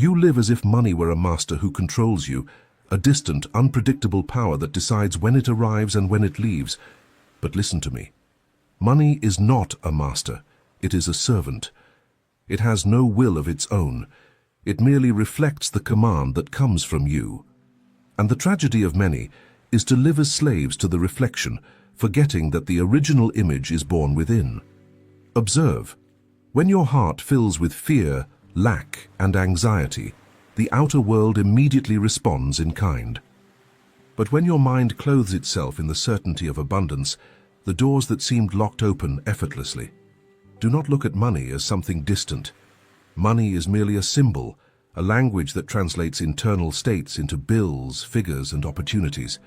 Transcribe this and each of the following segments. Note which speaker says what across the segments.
Speaker 1: You live as if money were a master who controls you, a distant, unpredictable power that decides when it arrives and when it leaves. But listen to me. Money is not a master. It is a servant. It has no will of its own. It merely reflects the command that comes from you. And the tragedy of many is to live as slaves to the reflection, forgetting that the original image is born within. Observe. When your heart fills with fear, lack, and anxiety, the outer world immediately responds in kind. But when your mind clothes itself in the certainty of abundance, the doors that seemed locked open effortlessly. Do not look at money as something distant. Money is merely a symbol, a language that translates internal states into bills, figures, and opportunities.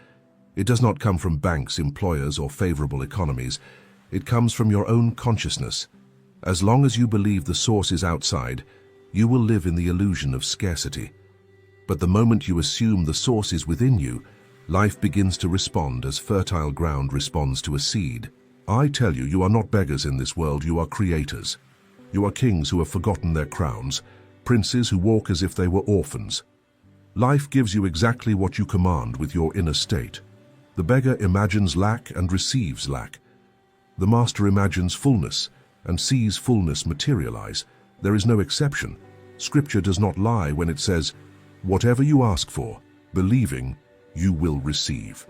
Speaker 1: It does not come from banks, employers, or favorable economies. It comes from your own consciousness. As long as you believe the source is outside, you will live in the illusion of scarcity. But the moment you assume the source is within you, life begins to respond as fertile ground responds to a seed. I tell you, you are not beggars in this world, you are creators. You are kings who have forgotten their crowns, princes who walk as if they were orphans. Life gives you exactly what you command with your inner state. The beggar imagines lack and receives lack. The master imagines fullness and sees fullness materialize. There is no exception. Scripture does not lie when it says, "Whatever you ask for, believing, you will receive."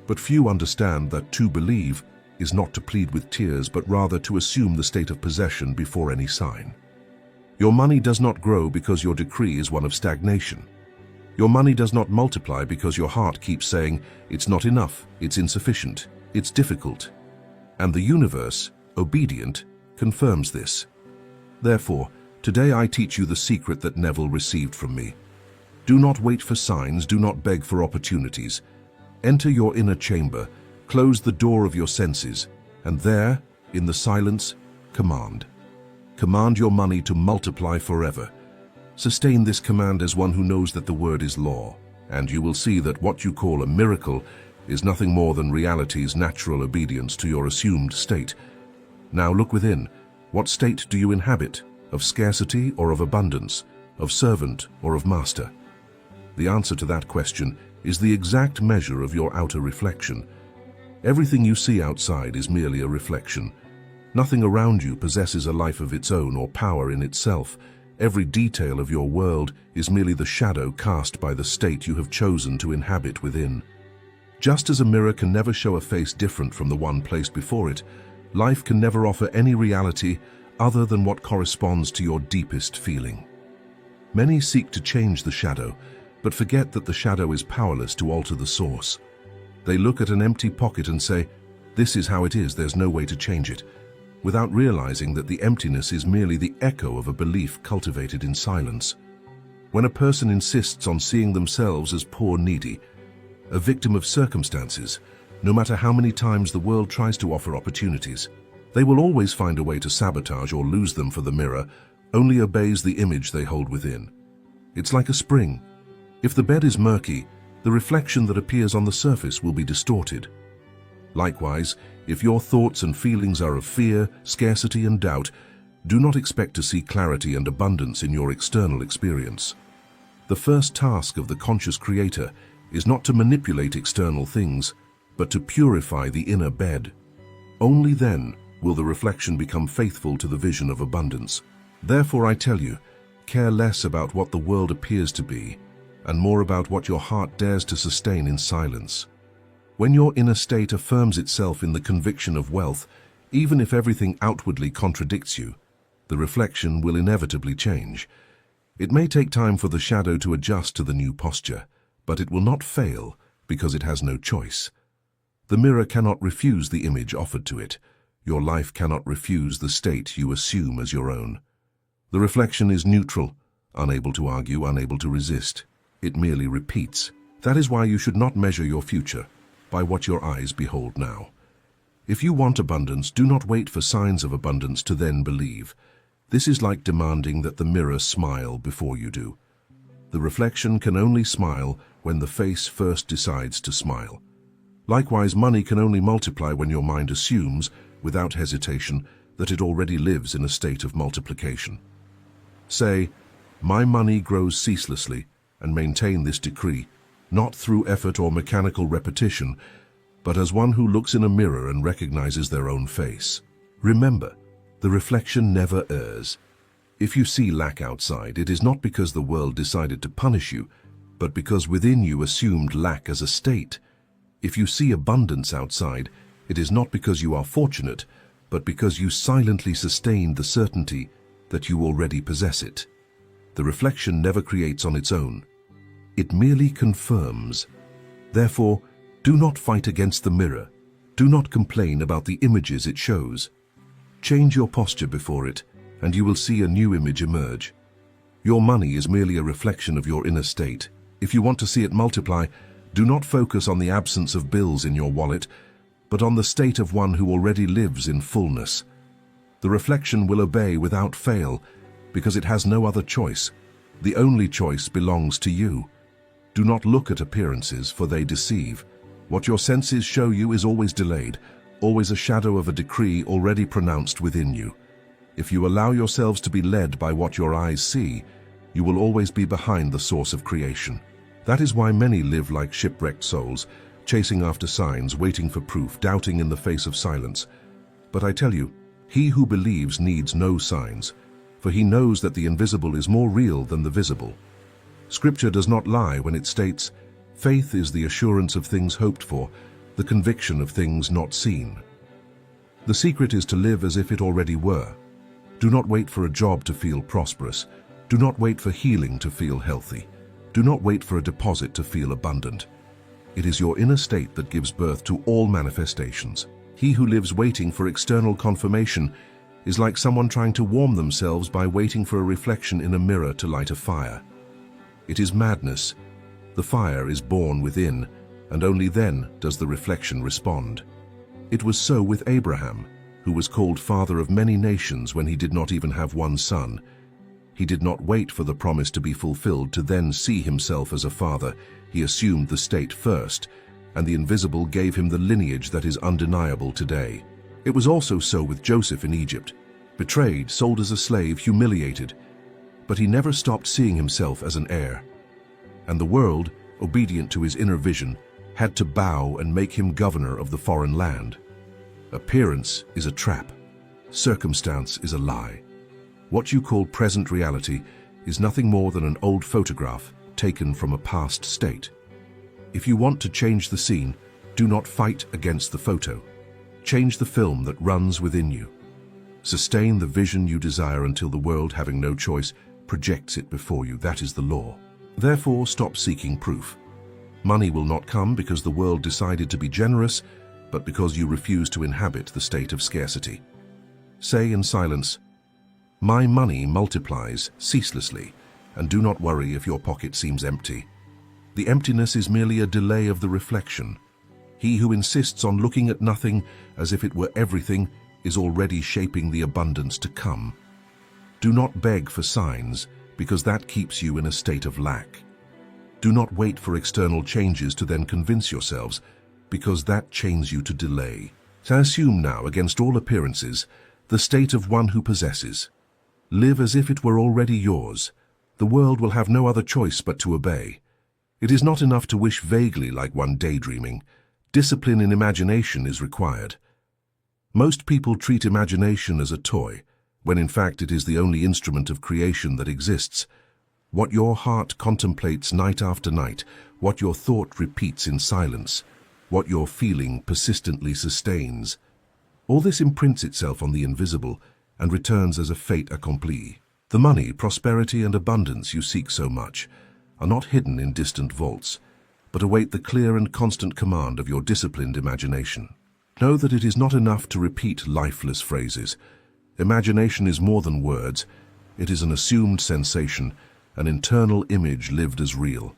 Speaker 1: But few understand that to believe is not to plead with tears, but rather to assume the state of possession before any sign. Your money does not grow because your decree is one of stagnation. Your money does not multiply because your heart keeps saying, "It's not enough, it's insufficient, it's difficult." And the universe, obedient, confirms this. Therefore, today I teach you the secret that Neville received from me. Do not wait for signs, do not beg for opportunities. Enter your inner chamber, close the door of your senses, and there, in the silence, command. Command your money to multiply forever. Sustain this command as one who knows that the word is law, and you will see that what you call a miracle is nothing more than reality's natural obedience to your assumed state. Now look within. What state do you inhabit? Of scarcity or of abundance? Of servant or of master? The answer to that question is the exact measure of your outer reflection. Everything you see outside is merely a reflection. Nothing around you possesses a life of its own or power in itself. Every detail of your world is merely the shadow cast by the state you have chosen to inhabit within. Just as a mirror can never show a face different from the one placed before it, life can never offer any reality other than what corresponds to your deepest feeling. Many seek to change the shadow, but forget that the shadow is powerless to alter the source. They look at an empty pocket and say, "This is how it is, there's no way to change it," without realizing that the emptiness is merely the echo of a belief cultivated in silence. When a person insists on seeing themselves as poor, needy, a victim of circumstances, no matter how many times the world tries to offer opportunities, they will always find a way to sabotage or lose them, for the mirror only obeys the image they hold within. It's like a spring. If the bed is murky, the reflection that appears on the surface will be distorted. Likewise, if your thoughts and feelings are of fear, scarcity, and doubt, do not expect to see clarity and abundance in your external experience. The first task of the conscious creator is not to manipulate external things, but to purify the inner bed. Only then will the reflection become faithful to the vision of abundance. Therefore, I tell you, care less about what the world appears to be, and more about what your heart dares to sustain in silence. When your inner state affirms itself in the conviction of wealth, even if everything outwardly contradicts you, the reflection will inevitably change. It may take time for the shadow to adjust to the new posture, but it will not fail because it has no choice. The mirror cannot refuse the image offered to it. Your life cannot refuse the state you assume as your own. The reflection is neutral, unable to argue, unable to resist. It merely repeats. That is why you should not measure your future by what your eyes behold now. If you want abundance, do not wait for signs of abundance to then believe. This is like demanding that the mirror smile before you do. The reflection can only smile when the face first decides to smile. Likewise, money can only multiply when your mind assumes, without hesitation, that it already lives in a state of multiplication. Say, My money grows ceaselessly, and maintain this decree, not through effort or mechanical repetition, but as one who looks in a mirror and recognizes their own face. Remember, the reflection never errs. If you see lack outside, it is not because the world decided to punish you, but because within you assumed lack as a state. If you see abundance outside, it is not because you are fortunate, but because you silently sustained the certainty that you already possess it. The reflection never creates on its own. It merely confirms. Therefore, do not fight against the mirror. Do not complain about the images it shows. Change your posture before it, and you will see a new image emerge. Your money is merely a reflection of your inner state. If you want to see it multiply, do not focus on the absence of bills in your wallet, but on the state of one who already lives in fullness. The reflection will obey without fail, because it has no other choice. The only choice belongs to you. Do not look at appearances, for they deceive. What your senses show you is always delayed, always a shadow of a decree already pronounced within you. If you allow yourselves to be led by what your eyes see, you will always be behind the source of creation. That is why many live like shipwrecked souls, chasing after signs, waiting for proof, doubting in the face of silence. But I tell you, he who believes needs no signs, for he knows that the invisible is more real than the visible. Scripture does not lie when it states, "Faith is the assurance of things hoped for, the conviction of things not seen." The secret is to live as if it already were. Do not wait for a job to feel prosperous. Do not wait for healing to feel healthy. Do not wait for a deposit to feel abundant. It is your inner state that gives birth to all manifestations. He who lives waiting for external confirmation is like someone trying to warm themselves by waiting for a reflection in a mirror to light a fire. It is madness. The fire is born within, and only then does the reflection respond. It was so with Abraham, who was called father of many nations when he did not even have one son. He did not wait for the promise to be fulfilled to then see himself as a father. He assumed the state first, and the invisible gave him the lineage that is undeniable today. It was also so with Joseph in Egypt, betrayed, sold as a slave, humiliated, but he never stopped seeing himself as an heir. And the world, obedient to his inner vision, had to bow and make him governor of the foreign land. Appearance is a trap. Circumstance is a lie. What you call present reality is nothing more than an old photograph taken from a past state. If you want to change the scene, do not fight against the photo. Change the film that runs within you. Sustain the vision you desire until the world, having no choice, projects it before you. That is the law. Therefore, stop seeking proof. Money will not come because the world decided to be generous, but because you refuse to inhabit the state of scarcity. Say in silence, "My money multiplies ceaselessly, and do not worry if your pocket seems empty. The emptiness is merely a delay of the reflection. He who insists on looking at nothing as if it were everything is already shaping the abundance to come. Do not beg for signs, because that keeps you in a state of lack. Do not wait for external changes to then convince yourselves, because that chains you to delay. So assume now, against all appearances, the state of one who possesses. Live as if it were already yours. The world will have no other choice but to obey. It is not enough to wish vaguely like one daydreaming. Discipline in imagination is required. Most people treat imagination as a toy, when in fact it is the only instrument of creation that exists. What your heart contemplates night after night, what your thought repeats in silence, what your feeling persistently sustains, all this imprints itself on the invisible and returns as a fait accompli. The money, prosperity, and abundance you seek so much are not hidden in distant vaults, but await the clear and constant command of your disciplined imagination. Know that it is not enough to repeat lifeless phrases. Imagination is more than words. It is an assumed sensation, an internal image lived as real.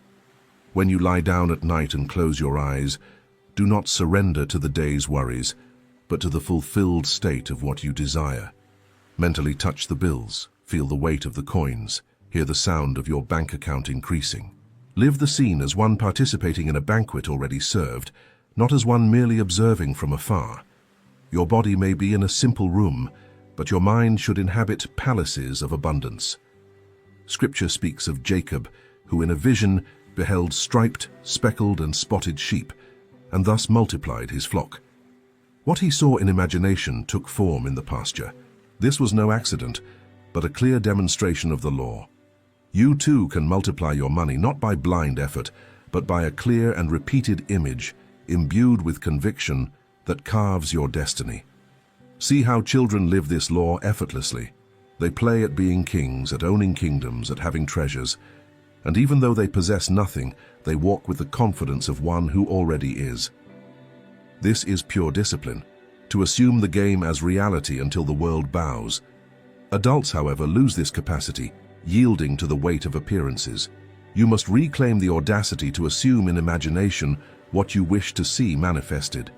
Speaker 1: When you lie down at night and close your eyes, do not surrender to the day's worries, but to the fulfilled state of what you desire. Mentally touch the bills, feel the weight of the coins, hear the sound of your bank account increasing. Live the scene as one participating in a banquet already served, not as one merely observing from afar. Your body may be in a simple room, but your mind should inhabit palaces of abundance. Scripture speaks of Jacob, who in a vision beheld striped, speckled, and spotted sheep, and thus multiplied his flock. What he saw in imagination took form in the pasture. This was no accident, but a clear demonstration of the law. You too can multiply your money not by blind effort, but by a clear and repeated image, imbued with conviction, that carves your destiny. See how children live this law effortlessly. They play at being kings, at owning kingdoms, at having treasures, and even though they possess nothing, they walk with the confidence of one who already is. This is pure discipline, to assume the game as reality until the world bows. Adults, however, lose this capacity, yielding to the weight of appearances. You must reclaim the audacity to assume in imagination what you wish to see manifested.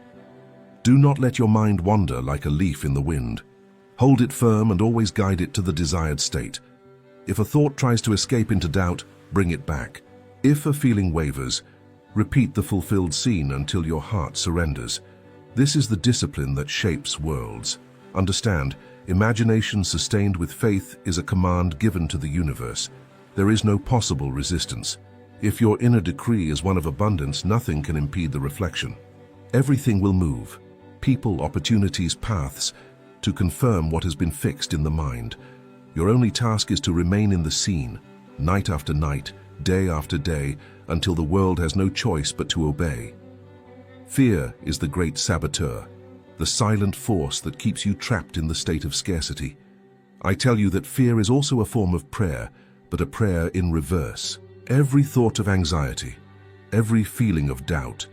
Speaker 1: Do not let your mind wander like a leaf in the wind. Hold it firm and always guide it to the desired state. If a thought tries to escape into doubt, bring it back. If a feeling wavers, repeat the fulfilled scene until your heart surrenders. This is the discipline that shapes worlds. Understand, imagination sustained with faith is a command given to the universe. There is no possible resistance. If your inner decree is one of abundance, nothing can impede the reflection. Everything will move. People, opportunities, paths, to confirm what has been fixed in the mind. Your only task is to remain in the scene, night after night, day after day, until the world has no choice but to obey. Fear is the great saboteur, the silent force that keeps you trapped in the state of scarcity. I tell you that fear is also a form of prayer, but a prayer in reverse. Every thought of anxiety, every feeling of doubt,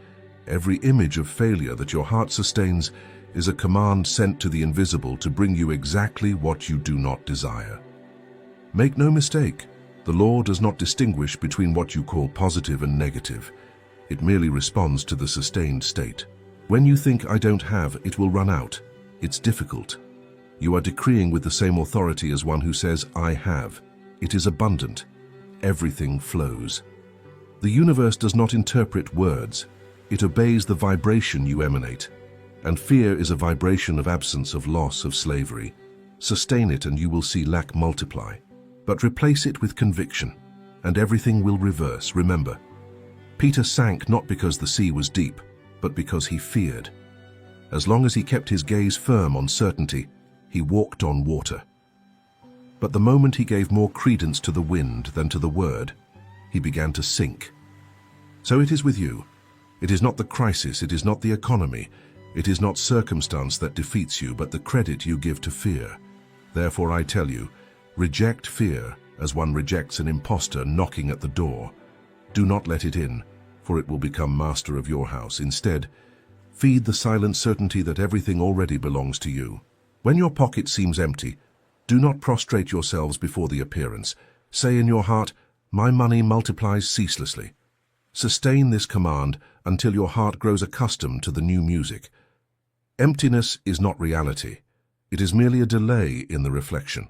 Speaker 1: every image of failure that your heart sustains is a command sent to the invisible to bring you exactly what you do not desire. Make no mistake, the law does not distinguish between what you call positive and negative. It merely responds to the sustained state. When you think I don't have, it will run out. It's difficult. You are decreeing with the same authority as one who says I have. It is abundant. Everything flows. The universe does not interpret words. It obeys the vibration you emanate. And fear is a vibration of absence, of loss, of slavery. Sustain it and you will see lack multiply. But replace it with conviction, and everything will reverse. Remember, Peter sank not because the sea was deep, but because he feared. As long as he kept his gaze firm on certainty, he walked on water. But the moment he gave more credence to the wind than to the word, he began to sink. So it is with you. It is not the crisis, it is not the economy, it is not circumstance that defeats you, but the credit you give to fear. Therefore I tell you, reject fear as one rejects an impostor knocking at the door. Do not let it in, for it will become master of your house. Instead, feed the silent certainty that everything already belongs to you. When your pocket seems empty, do not prostrate yourselves before the appearance. Say in your heart, my money multiplies ceaselessly. Sustain this command until your heart grows accustomed to the new music. Emptiness is not reality. It is merely a delay in the reflection.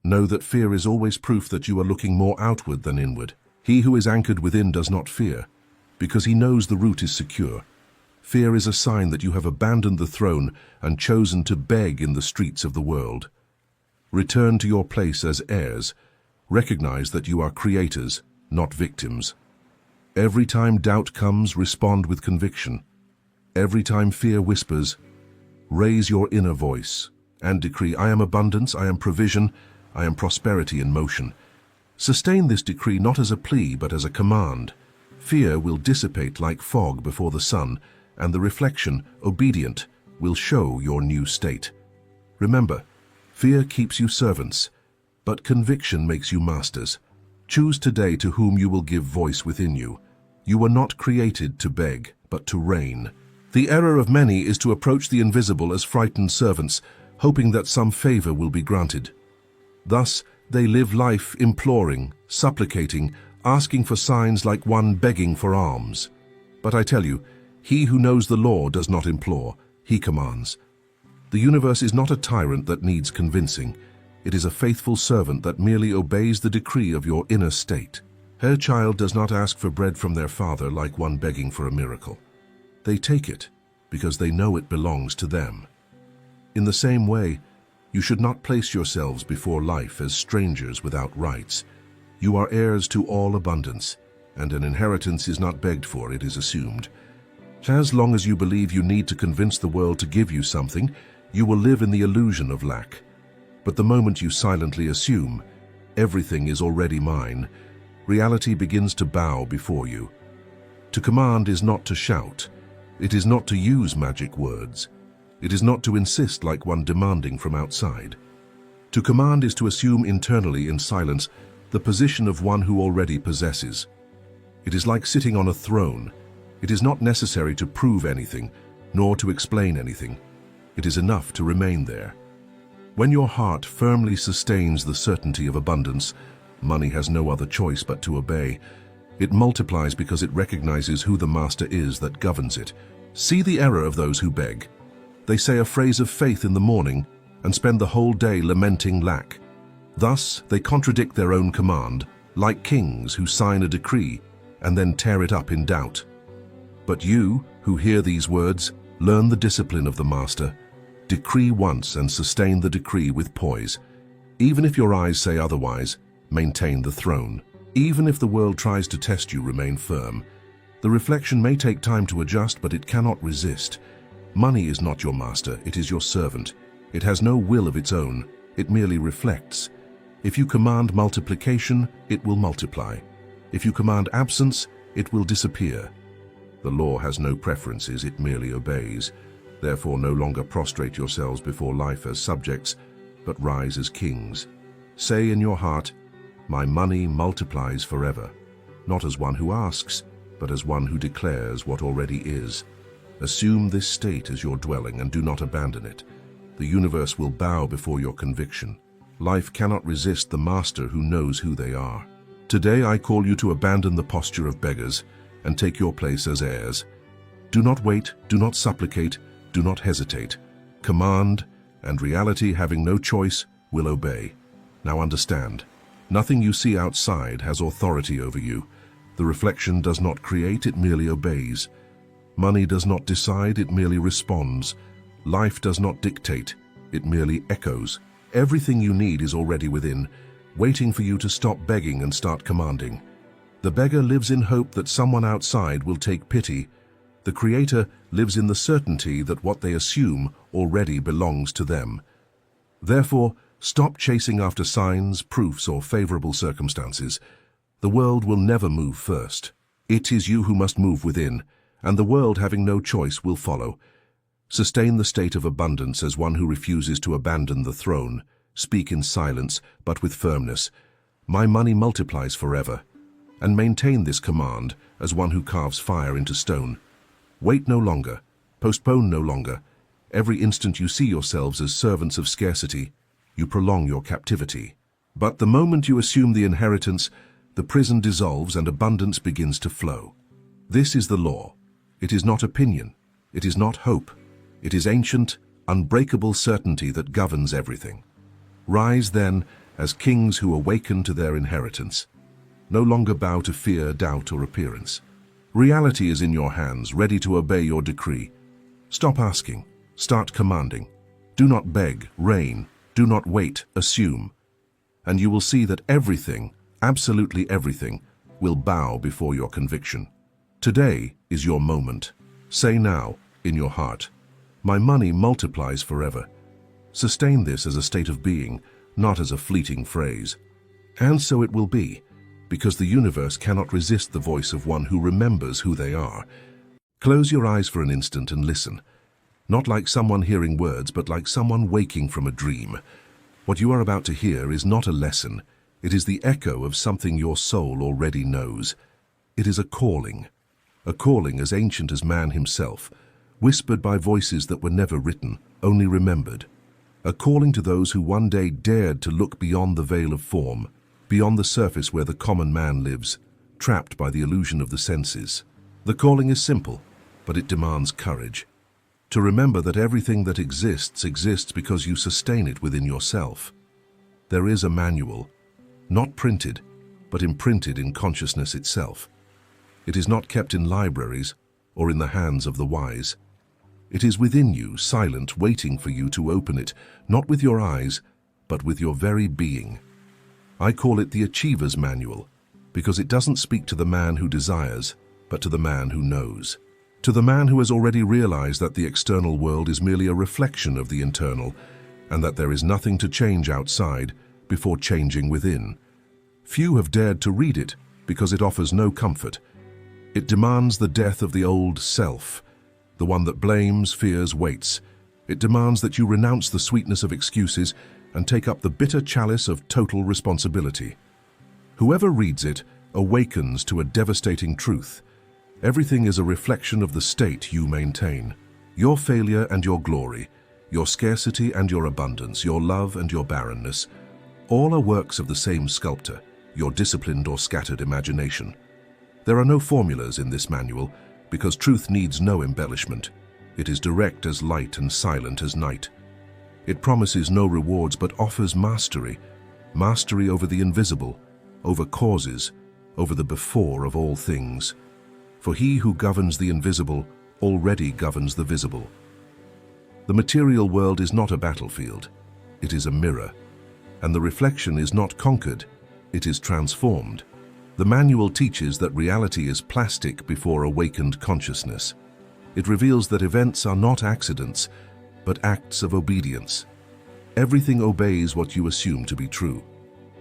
Speaker 1: Know that fear is always proof that you are looking more outward than inward. He who is anchored within does not fear, because he knows the route is secure. Fear is a sign that you have abandoned the throne and chosen to beg in the streets of the world. Return to your place as heirs. Recognize that you are creators, not victims. Every time doubt comes, respond with conviction. Every time fear whispers, raise your inner voice and decree, I am abundance, I am provision, I am prosperity in motion. Sustain this decree not as a plea, but as a command. Fear will dissipate like fog before the sun, and the reflection, obedient, will show your new state. Remember, fear keeps you servants, but conviction makes you masters. Choose today to whom you will give voice within you. You were not created to beg, but to reign. The error of many is to approach the invisible as frightened servants, hoping that some favor will be granted. Thus, they live life imploring, supplicating, asking for signs like one begging for alms. But I tell you, he who knows the law does not implore, he commands. The universe is not a tyrant that needs convincing. It is a faithful servant that merely obeys the decree of your inner state. Her child does not ask for bread from their father like one begging for a miracle. They take it because they know it belongs to them. In the same way, you should not place yourselves before life as strangers without rights. You are heirs to all abundance, and an inheritance is not begged for, it is assumed. As long as you believe you need to convince the world to give you something, you will live in the illusion of lack. But the moment you silently assume, everything is already mine, reality begins to bow before you. To command is not to shout. It is not to use magic words. It is not to insist like one demanding from outside. To command is to assume internally in silence the position of one who already possesses. It is like sitting on a throne. It is not necessary to prove anything, nor to explain anything. It is enough to remain there. When your heart firmly sustains the certainty of abundance, money has no other choice but to obey. It multiplies because it recognizes who the master is that governs it. See the error of those who beg. They say a phrase of faith in the morning and spend the whole day lamenting lack. Thus, they contradict their own command, like kings who sign a decree and then tear it up in doubt. But you, who hear these words, learn the discipline of the master. Decree once and sustain the decree with poise. Even if your eyes say otherwise, maintain the throne. Even if the world tries to test you, remain firm. The reflection may take time to adjust, but it cannot resist. Money is not your master, it is your servant. It has no will of its own, it merely reflects. If you command multiplication, it will multiply. If you command absence, it will disappear. The law has no preferences, it merely obeys. Therefore, no longer prostrate yourselves before life as subjects, but rise as kings. Say in your heart, "My money multiplies forever," not as one who asks, but as one who declares what already is. Assume this state as your dwelling and do not abandon it. The universe will bow before your conviction. Life cannot resist the master who knows who they are. Today I call you to abandon the posture of beggars and take your place as heirs. Do not wait, do not supplicate, do not hesitate. Command, and reality, having no choice, will obey. Now understand, nothing you see outside has authority over you. The reflection does not create, it merely obeys. Money does not decide, it merely responds. Life does not dictate, it merely echoes. Everything you need is already within, waiting for you to stop begging and start commanding. The beggar lives in hope that someone outside will take pity. The Creator lives in the certainty that what they assume already belongs to them. Therefore, stop chasing after signs, proofs, or favorable circumstances. The world will never move first. It is you who must move within, and the world, having no choice, will follow. Sustain the state of abundance as one who refuses to abandon the throne. Speak in silence, but with firmness. My money multiplies forever. And maintain this command as one who carves fire into stone. Wait no longer. Postpone no longer. Every instant you see yourselves as servants of scarcity, you prolong your captivity. But the moment you assume the inheritance, the prison dissolves and abundance begins to flow. This is the law. It is not opinion. It is not hope. It is ancient, unbreakable certainty that governs everything. Rise, then, as kings who awaken to their inheritance. No longer bow to fear, doubt, or appearance. Reality is in your hands, ready to obey your decree. Stop asking. Start commanding. Do not beg, reign. Do not wait, assume. And you will see that everything, absolutely everything, will bow before your conviction. Today is your moment. Say now, in your heart, "My money multiplies forever." Sustain this as a state of being, not as a fleeting phrase. And so it will be, because the universe cannot resist the voice of one who remembers who they are. Close your eyes for an instant and listen, not like someone hearing words, but like someone waking from a dream. What you are about to hear is not a lesson. It is the echo of something your soul already knows. It is a calling as ancient as man himself, whispered by voices that were never written, only remembered. A calling to those who one day dared to look beyond the veil of form, beyond the surface where the common man lives, trapped by the illusion of the senses. The calling is simple, but it demands courage. To remember that everything that exists because you sustain it within yourself. There is a manual, not printed, but imprinted in consciousness itself. It is not kept in libraries or in the hands of the wise. It is within you, silent, waiting for you to open it, not with your eyes, but with your very being. I call it the Achiever's Manual, because it doesn't speak to the man who desires, but to the man who knows. To the man who has already realized that the external world is merely a reflection of the internal, and that there is nothing to change outside before changing within. Few have dared to read it because it offers no comfort. It demands the death of the old self, the one that blames, fears, waits. It demands that you renounce the sweetness of excuses and take up the bitter chalice of total responsibility. Whoever reads it awakens to a devastating truth. Everything is a reflection of the state you maintain. Your failure and your glory, your scarcity and your abundance, your love and your barrenness, all are works of the same sculptor, your disciplined or scattered imagination. There are no formulas in this manual, because truth needs no embellishment. It is direct as light and silent as night. It promises no rewards but offers mastery, mastery over the invisible, over causes, over the before of all things. For he who governs the invisible already governs the visible. The material world is not a battlefield, it is a mirror, and the reflection is not conquered, it is transformed. The manual teaches that reality is plastic before awakened consciousness. It reveals that events are not accidents, but acts of obedience. Everything obeys what you assume to be true.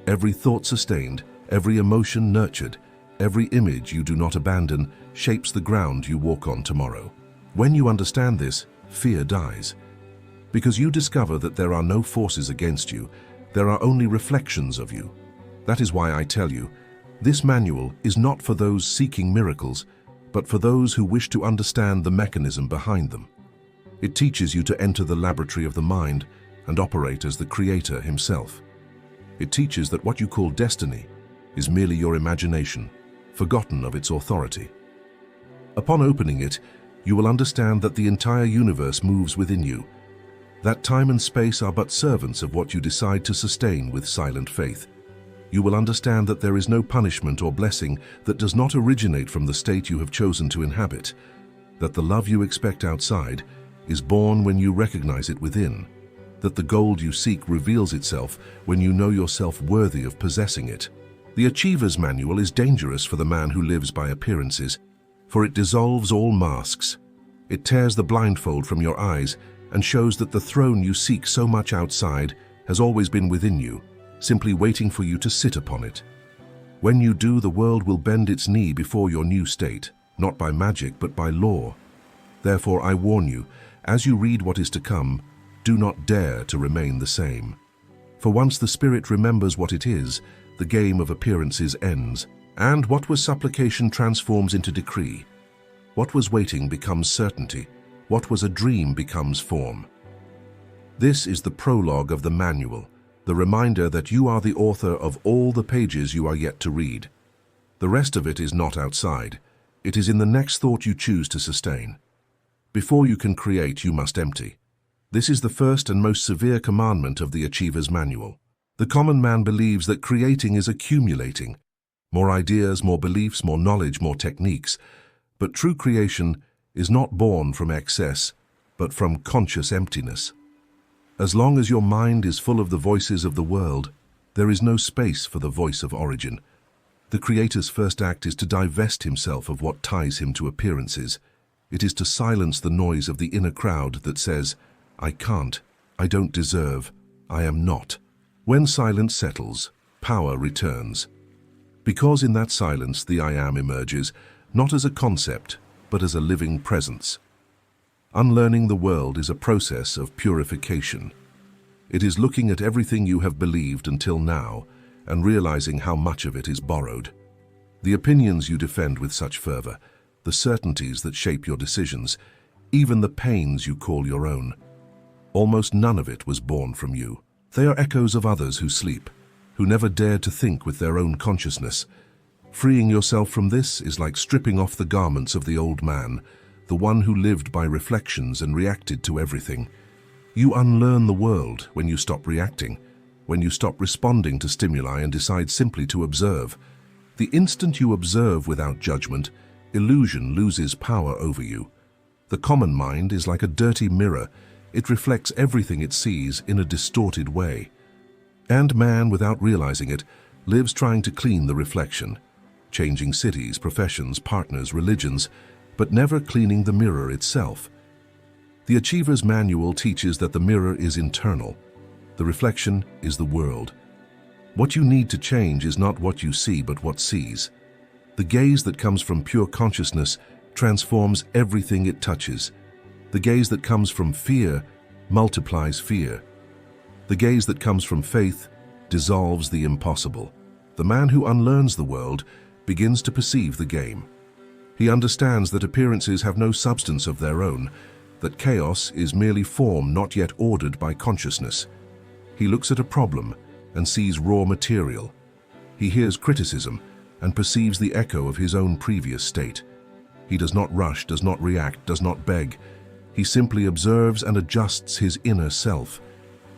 Speaker 1: Every thought sustained, every emotion nurtured, every image you do not abandon shapes the ground you walk on tomorrow. When you understand this, fear dies. Because you discover that there are no forces against you, there are only reflections of you. That is why I tell you, this manual is not for those seeking miracles, but for those who wish to understand the mechanism behind them. It teaches you to enter the laboratory of the mind and operate as the Creator himself. It teaches that what you call destiny is merely your imagination, forgotten of its authority. Upon opening it, you will understand that the entire universe moves within you, that time and space are but servants of what you decide to sustain with silent faith. You will understand that there is no punishment or blessing that does not originate from the state you have chosen to inhabit, that the love you expect outside is born when you recognize it within, that the gold you seek reveals itself when you know yourself worthy of possessing it. The Achiever's Manual is dangerous for the man who lives by appearances, for it dissolves all masks. It tears the blindfold from your eyes and shows that the throne you seek so much outside has always been within you, simply waiting for you to sit upon it. When you do, the world will bend its knee before your new state, not by magic but by law. Therefore I warn you, as you read what is to come, do not dare to remain the same. For once the spirit remembers what it is, the game of appearances ends, and what was supplication transforms into decree. What was waiting becomes certainty. What was a dream becomes form. This is the prologue of the manual, the reminder that you are the author of all the pages you are yet to read. The rest of it is not outside. It is in the next thought you choose to sustain. Before you can create, you must empty. This is the first and most severe commandment of the Achiever's Manual. The common man believes that creating is accumulating. More ideas, more beliefs, more knowledge, more techniques. But true creation is not born from excess, but from conscious emptiness. As long as your mind is full of the voices of the world, there is no space for the voice of origin. The Creator's first act is to divest himself of what ties him to appearances. It is to silence the noise of the inner crowd that says, I can't, I don't deserve, I am not. When silence settles, power returns. Because in that silence the I am emerges, not as a concept, but as a living presence. Unlearning the world is a process of purification. It is looking at everything you have believed until now and realizing how much of it is borrowed. The opinions you defend with such fervor, the certainties that shape your decisions, even the pains you call your own. Almost none of it was born from you. They are echoes of others who sleep, who never dared to think with their own consciousness. Freeing yourself from this is like stripping off the garments of the old man, the one who lived by reflections and reacted to everything. You unlearn the world when you stop reacting, when you stop responding to stimuli and decide simply to observe. The instant you observe without judgment, illusion loses power over you. The common mind is like a dirty mirror. It reflects everything it sees in a distorted way. And man, without realizing it, lives trying to clean the reflection, changing cities, professions, partners, religions, but never cleaning the mirror itself. The Achiever's Manual teaches that the mirror is internal. The reflection is the world. What you need to change is not what you see, but what sees. The gaze that comes from pure consciousness transforms everything it touches. The gaze that comes from fear multiplies fear. The gaze that comes from faith dissolves the impossible. The man who unlearns the world begins to perceive the game. He understands that appearances have no substance of their own, that chaos is merely form not yet ordered by consciousness. He looks at a problem and sees raw material. He hears criticism and perceives the echo of his own previous state. He does not rush, does not react, does not beg. He simply observes and adjusts his inner self.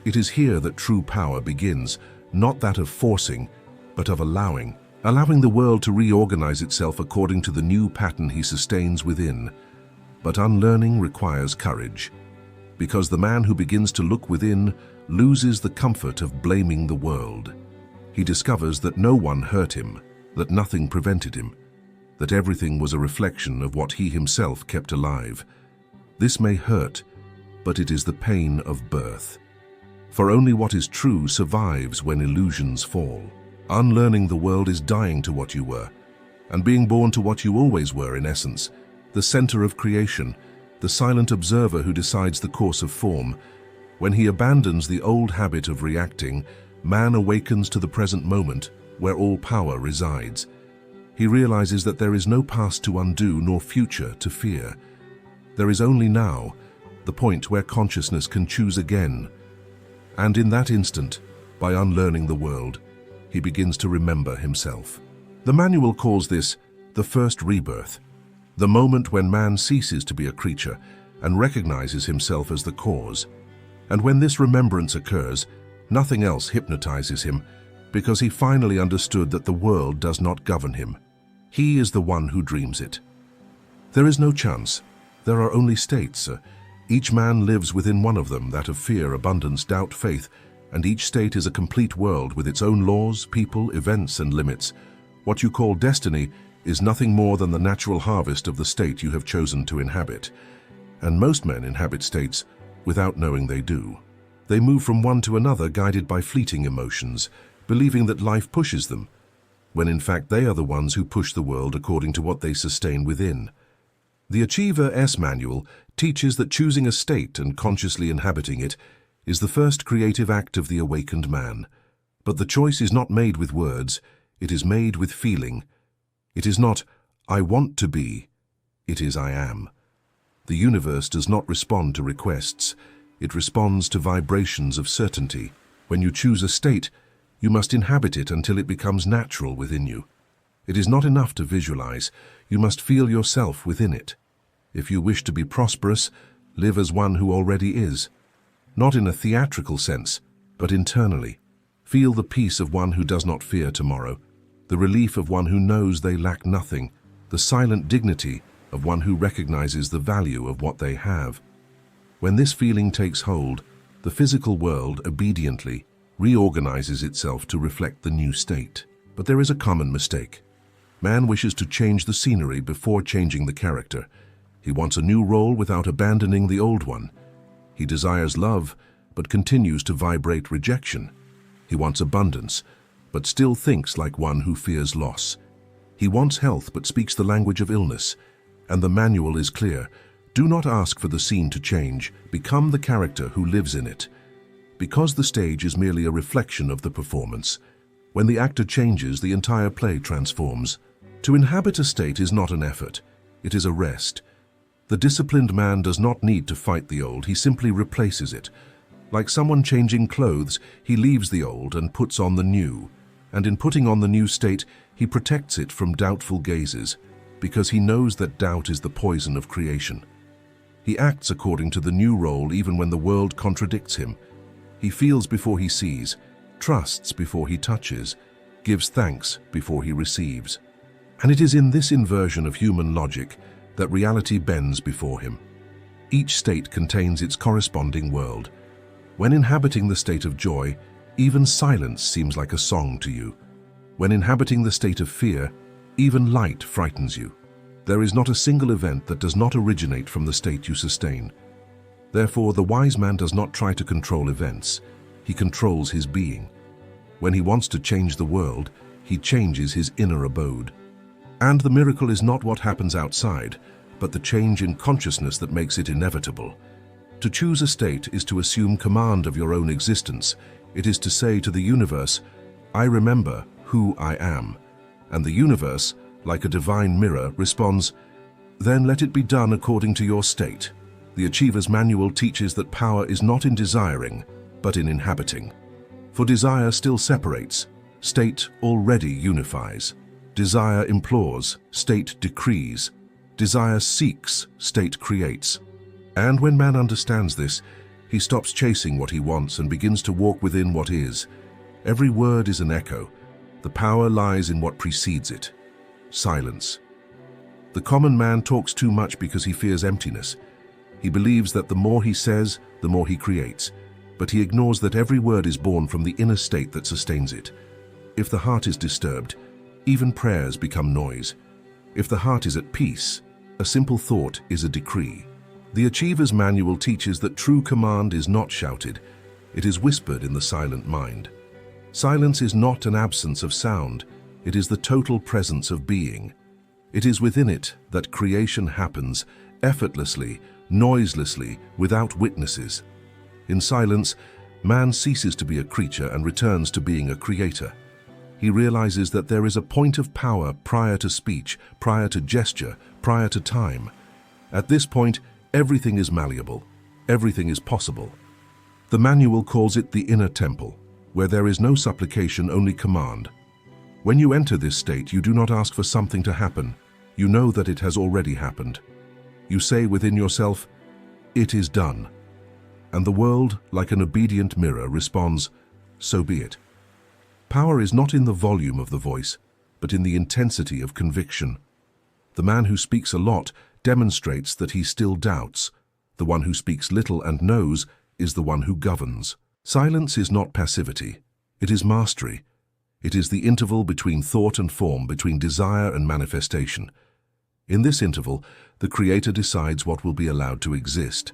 Speaker 1: It is here that true power begins, not that of forcing, but of allowing the world to reorganize itself according to the new pattern he sustains within. But unlearning requires courage, because the man who begins to look within loses the comfort of blaming the world. He discovers that no one hurt him, that nothing prevented him, that everything was a reflection of what he himself kept alive. This may hurt, but it is the pain of birth. For only what is true survives when illusions fall. Unlearning the world is dying to what you were, and being born to what you always were in essence, the center of creation, the silent observer who decides the course of form. When he abandons the old habit of reacting, man awakens to the present moment where all power resides. He realizes that there is no past to undo nor future to fear. There is only now, the point where consciousness can choose again. And in that instant, by unlearning the world, he begins to remember himself. The manual calls this the first rebirth, the moment when man ceases to be a creature and recognizes himself as the cause. And when this remembrance occurs, nothing else hypnotizes him, because he finally understood that the world does not govern him. He is the one who dreams it. There is no chance. There are only states. Each man lives within one of them, that of fear, abundance, doubt, faith, and each state is a complete world with its own laws, people, events, and limits. What you call destiny is nothing more than the natural harvest of the state you have chosen to inhabit. And most men inhabit states without knowing they do. They move from one to another guided by fleeting emotions, believing that life pushes them, when in fact they are the ones who push the world according to what they sustain within. The Achiever's Manual teaches that choosing a state and consciously inhabiting it is the first creative act of the awakened man. But the choice is not made with words, it is made with feeling. It is not, I want to be, it is I am. The universe does not respond to requests, it responds to vibrations of certainty. When you choose a state, you must inhabit it until it becomes natural within you. It is not enough to visualize, you must feel yourself within it. If you wish to be prosperous, live as one who already is. Not in a theatrical sense, but internally. Feel the peace of one who does not fear tomorrow, the relief of one who knows they lack nothing, the silent dignity of one who recognizes the value of what they have. When this feeling takes hold, the physical world obediently reorganizes itself to reflect the new state. But there is a common mistake. Man wishes to change the scenery before changing the character. He wants a new role without abandoning the old one. He desires love, but continues to vibrate rejection. He wants abundance, but still thinks like one who fears loss. He wants health, but speaks the language of illness. And the manual is clear. Do not ask for the scene to change. Become the character who lives in it. Because the stage is merely a reflection of the performance, when the actor changes, the entire play transforms. To inhabit a state is not an effort. It is a rest. The disciplined man does not need to fight the old, he simply replaces it. Like someone changing clothes, he leaves the old and puts on the new. And in putting on the new state, he protects it from doubtful gazes, because he knows that doubt is the poison of creation. He acts according to the new role even when the world contradicts him. He feels before he sees, trusts before he touches, gives thanks before he receives. And it is in this inversion of human logic that reality bends before him. Each state contains its corresponding world. When inhabiting the state of joy, even silence seems like a song to you. When inhabiting the state of fear, even light frightens you. There is not a single event that does not originate from the state you sustain. Therefore, the wise man does not try to control events. He controls his being. When he wants to change the world, he changes his inner abode. And the miracle is not what happens outside, but the change in consciousness that makes it inevitable. To choose a state is to assume command of your own existence. It is to say to the universe, "I remember who I am." And the universe, like a divine mirror, responds, "Then let it be done according to your state." The Achiever's Manual teaches that power is not in desiring, but in inhabiting. For desire still separates, state already unifies. Desire implores, state decrees. Desire seeks, state creates. And when man understands this, he stops chasing what he wants and begins to walk within what is. Every word is an echo. The power lies in what precedes it. Silence. The common man talks too much because he fears emptiness. He believes that the more he says, the more he creates. But he ignores that every word is born from the inner state that sustains it. If the heart is disturbed, even prayers become noise. If the heart is at peace, a simple thought is a decree. The Achiever's Manual teaches that true command is not shouted. It is whispered in the silent mind. Silence is not an absence of sound. It is the total presence of being. It is within it that creation happens, effortlessly, noiselessly, without witnesses. In silence, man ceases to be a creature and returns to being a creator. He realizes that there is a point of power prior to speech, prior to gesture, prior to time. At this point, everything is malleable. Everything is possible. The manual calls it the inner temple, where there is no supplication, only command. When you enter this state, you do not ask for something to happen. You know that it has already happened. You say within yourself, "It is done." And the world, like an obedient mirror, responds, "So be it." Power is not in the volume of the voice, but in the intensity of conviction. The man who speaks a lot demonstrates that he still doubts. The one who speaks little and knows is the one who governs. Silence is not passivity. It is mastery. It is the interval between thought and form, between desire and manifestation. In this interval, the Creator decides what will be allowed to exist.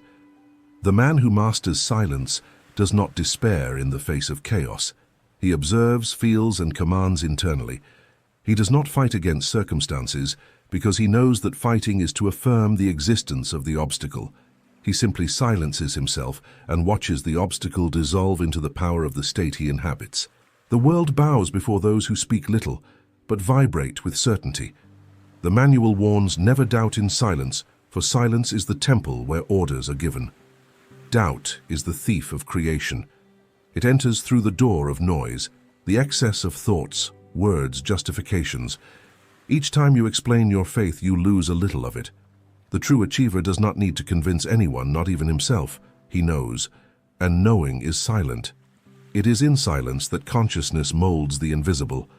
Speaker 1: The man who masters silence does not despair in the face of chaos. He observes, feels, and commands internally. He does not fight against circumstances because he knows that fighting is to affirm the existence of the obstacle. He simply silences himself and watches the obstacle dissolve into the power of the state he inhabits. The world bows before those who speak little, but vibrate with certainty. The manual warns, never doubt in silence, for silence is the temple where orders are given. Doubt is the thief of creation. It enters through the door of noise, the excess of thoughts, words, justifications. Each time you explain your faith, you lose a little of it. The true achiever does not need to convince anyone, not even himself. He knows, and knowing is silent. It is in silence that consciousness molds the invisible.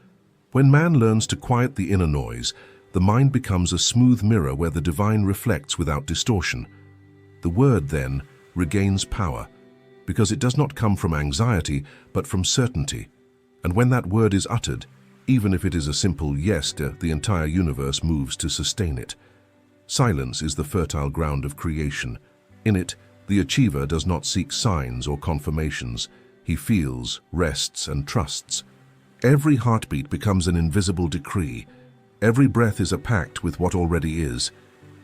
Speaker 1: When man learns to quiet the inner noise, the mind becomes a smooth mirror where the divine reflects without distortion. The word, then, regains power, because it does not come from anxiety, but from certainty. And when that word is uttered, even if it is a simple yes, the entire universe moves to sustain it. Silence is the fertile ground of creation. In it, the achiever does not seek signs or confirmations. He feels, rests, and trusts. Every heartbeat becomes an invisible decree. Every breath is a pact with what already is.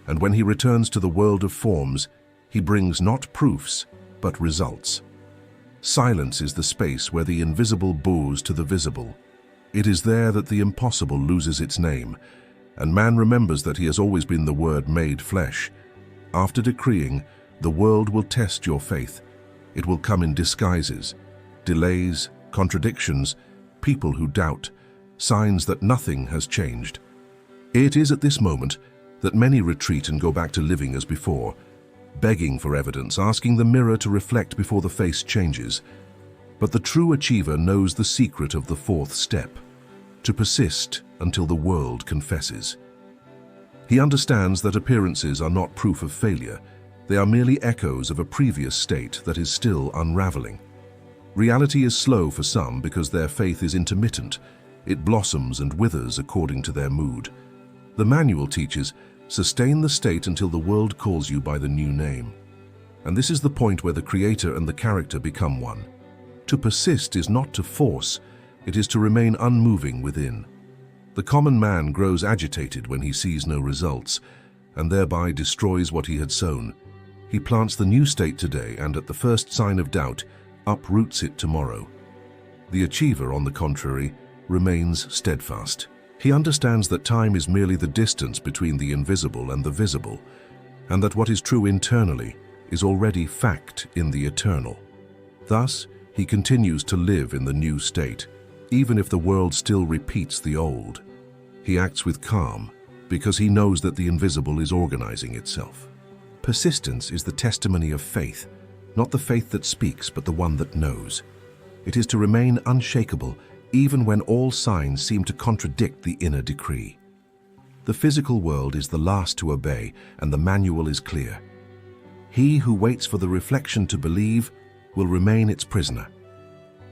Speaker 1: And when he returns to the world of forms, he brings not proofs, but results. Silence is the space where the invisible bows to the visible. It is there that the impossible loses its name, and man remembers that he has always been the Word made flesh. After decreeing, the world will test your faith. It will come in disguises, delays, contradictions, people who doubt, signs that nothing has changed. It is at this moment that many retreat and go back to living as before, begging for evidence, asking the mirror to reflect before the face changes. But the true achiever knows the secret of the fourth step, to persist until the world confesses. He understands that appearances are not proof of failure. They are merely echoes of a previous state that is still unraveling. Reality is slow for some because their faith is intermittent. It blossoms and withers according to their mood. The manual teaches, sustain the state until the world calls you by the new name. And this is the point where the creator and the character become one. To persist is not to force, it is to remain unmoving within. The common man grows agitated when he sees no results, and thereby destroys what he had sown. He plants the new state today, and at the first sign of doubt, uproots it tomorrow. The achiever, on the contrary, remains steadfast. He understands that time is merely the distance between the invisible and the visible, and that what is true internally is already fact in the eternal. Thus, he continues to live in the new state, even if the world still repeats the old. He acts with calm, because he knows that the invisible is organizing itself. Persistence is the testimony of faith, not the faith that speaks, but the one that knows. It is to remain unshakable, even when all signs seem to contradict the inner decree. The physical world is the last to obey, and the manual is clear. He who waits for the reflection to believe will remain its prisoner.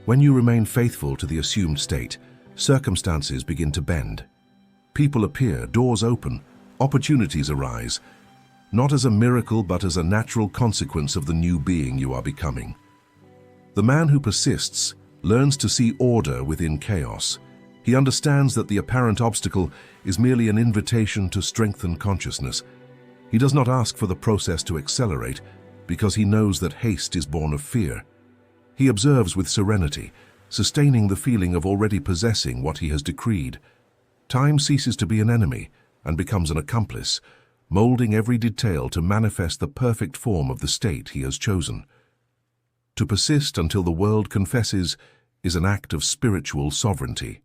Speaker 1: When you remain faithful to the assumed state, circumstances begin to bend. People appear, doors open, opportunities arise, not as a miracle but as a natural consequence of the new being you are becoming. The man who persists learns to see order within chaos. He understands that the apparent obstacle is merely an invitation to strengthen consciousness. He does not ask for the process to accelerate, because he knows that haste is born of fear. He observes with serenity, sustaining the feeling of already possessing what he has decreed. Time ceases to be an enemy and becomes an accomplice, molding every detail to manifest the perfect form of the state he has chosen. To persist until the world confesses is an act of spiritual sovereignty.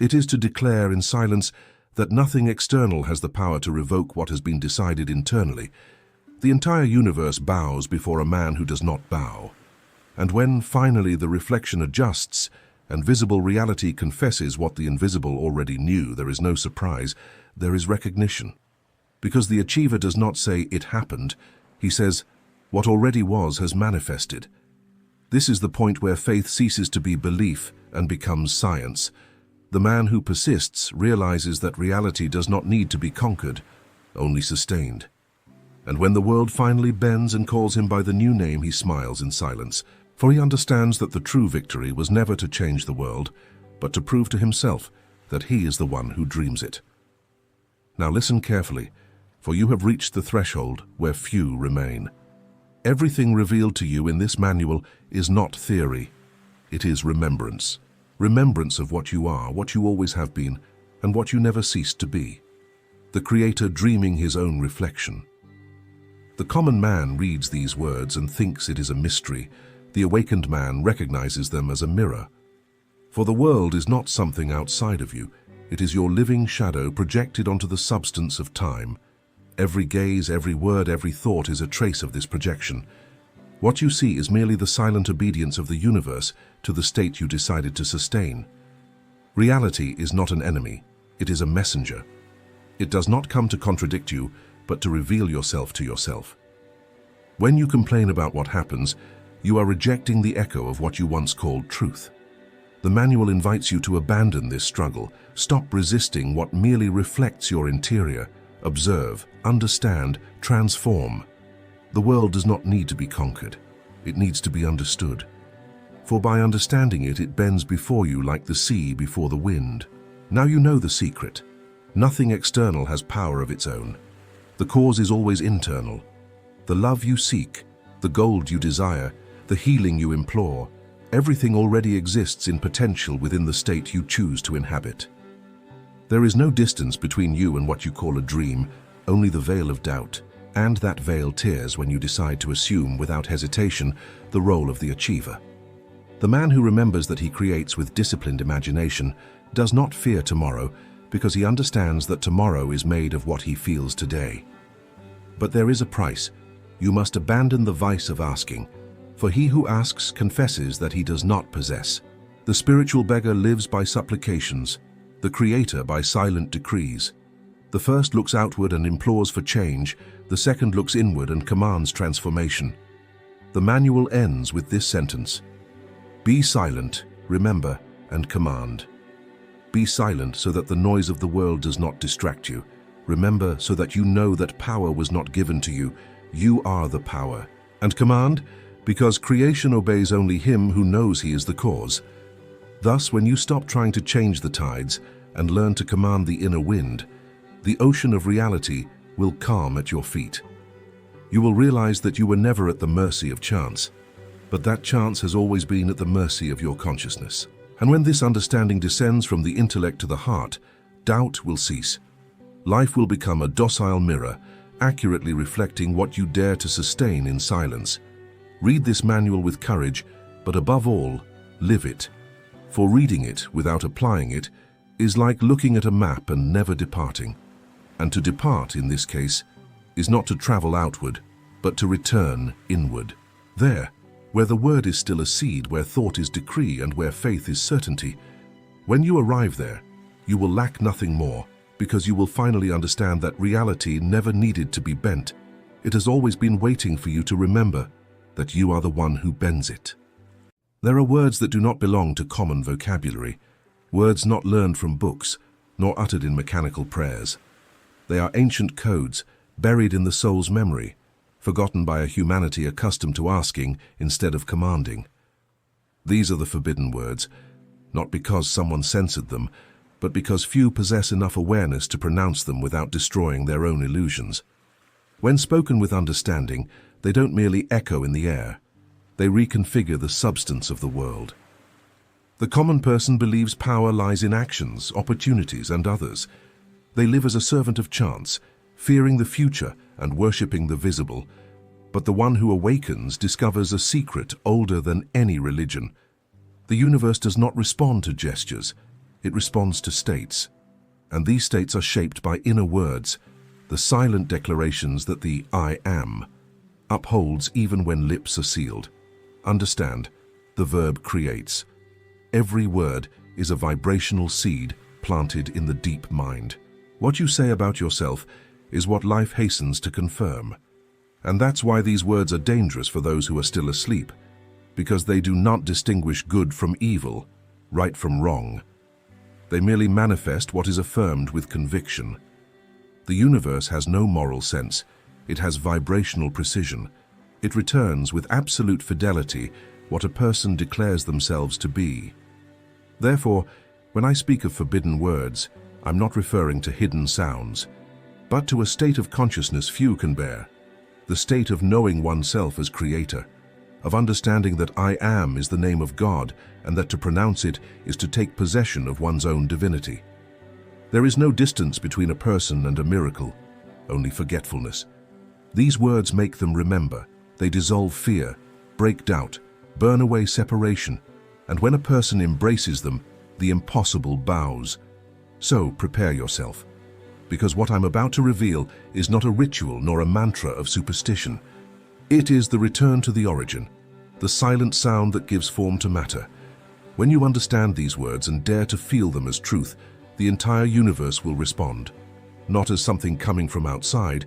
Speaker 1: It is to declare in silence that nothing external has the power to revoke what has been decided internally. The entire universe bows before a man who does not bow. And when finally the reflection adjusts and visible reality confesses what the invisible already knew, there is no surprise, there is recognition. Because the achiever does not say, "It happened," he says, "What already was has manifested." This is the point where faith ceases to be belief and becomes science. The man who persists realizes that reality does not need to be conquered, only sustained. And when the world finally bends and calls him by the new name, he smiles in silence, for he understands that the true victory was never to change the world, but to prove to himself that he is the one who dreams it. Now listen carefully, for you have reached the threshold where few remain. Everything revealed to you in this manual is not theory, it is remembrance. Remembrance of what you are, what you always have been, and what you never ceased to be. The Creator dreaming his own reflection. The common man reads these words and thinks it is a mystery. The awakened man recognizes them as a mirror. For the world is not something outside of you, it is your living shadow projected onto the substance of time. Every gaze, every word, every thought is a trace of this projection. What you see is merely the silent obedience of the universe to the state you decided to sustain. Reality is not an enemy, it is a messenger. It does not come to contradict you, but to reveal yourself to yourself. When you complain about what happens, you are rejecting the echo of what you once called truth. The manual invites you to abandon this struggle, stop resisting what merely reflects your interior, observe, understand, transform. The world does not need to be conquered, it needs to be understood. For by understanding it, it bends before you like the sea before the wind. Now you know the secret. Nothing external has power of its own. The cause is always internal. The love you seek, the gold you desire, the healing you implore, everything already exists in potential within the state you choose to inhabit. There is no distance between you and what you call a dream, only the veil of doubt, and that veil tears when you decide to assume without hesitation the role of the achiever. The man who remembers that he creates with disciplined imagination does not fear tomorrow because he understands that tomorrow is made of what he feels today. But there is a price. You must abandon the vice of asking, for he who asks confesses that he does not possess. The spiritual beggar lives by supplications, the creator by silent decrees. The first looks outward and implores for change, the second looks inward and commands transformation. The manual ends with this sentence: "Be silent, remember, and command." Be silent so that the noise of the world does not distract you. Remember so that you know that power was not given to you. You are the power. And command, because creation obeys only him who knows he is the cause. Thus, when you stop trying to change the tides and learn to command the inner wind, the ocean of reality will calm at your feet. You will realize that you were never at the mercy of chance, but that chance has always been at the mercy of your consciousness. And when this understanding descends from the intellect to the heart, doubt will cease. Life will become a docile mirror, accurately reflecting what you dare to sustain in silence. Read this manual with courage, but above all, live it. For reading it without applying it is like looking at a map and never departing. And to depart, in this case, is not to travel outward, but to return inward. There, where the word is still a seed, where thought is decree, and where faith is certainty. When you arrive there, you will lack nothing more, because you will finally understand that reality never needed to be bent. It has always been waiting for you to remember that you are the one who bends it. There are words that do not belong to common vocabulary, words not learned from books, nor uttered in mechanical prayers. They are ancient codes, buried in the soul's memory, forgotten by a humanity accustomed to asking instead of commanding. These are the forbidden words, not because someone censored them, but because few possess enough awareness to pronounce them without destroying their own illusions. When spoken with understanding, they don't merely echo in the air. They reconfigure the substance of the world. The common person believes power lies in actions, opportunities, and others. They live as a servant of chance, fearing the future and worshipping the visible. But the one who awakens discovers a secret older than any religion. The universe does not respond to gestures. It responds to states. And these states are shaped by inner words, the silent declarations that the I am upholds even when lips are sealed. Understand, the verb creates. Every word is a vibrational seed planted in the deep mind. What you say about yourself is what life hastens to confirm. And that's why these words are dangerous for those who are still asleep, because they do not distinguish good from evil, right from wrong. They merely manifest what is affirmed with conviction. The universe has no moral sense. It has vibrational precision. It returns with absolute fidelity what a person declares themselves to be. Therefore, when I speak of forbidden words, I'm not referring to hidden sounds, but to a state of consciousness few can bear, the state of knowing oneself as creator, of understanding that I am is the name of God and that to pronounce it is to take possession of one's own divinity. There is no distance between a person and a miracle, only forgetfulness. These words make them remember. They dissolve fear, break doubt, burn away separation, and when a person embraces them, the impossible bows. So prepare yourself, because what I'm about to reveal is not a ritual nor a mantra of superstition. It is the return to the origin, the silent sound that gives form to matter. When you understand these words and dare to feel them as truth, the entire universe will respond, not as something coming from outside,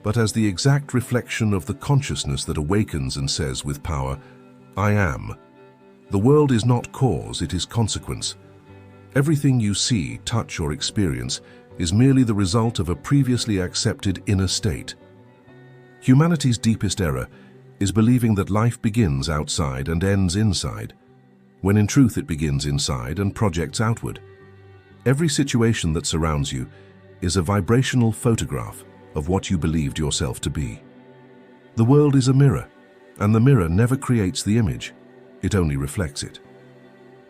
Speaker 1: but as the exact reflection of the consciousness that awakens and says with power, I am. The world is not cause, it is consequence. Everything you see, touch, or experience is merely the result of a previously accepted inner state. Humanity's deepest error is believing that life begins outside and ends inside, when in truth it begins inside and projects outward. Every situation that surrounds you is a vibrational photograph of what you believed yourself to be. The world is a mirror, and the mirror never creates the image, it only reflects it.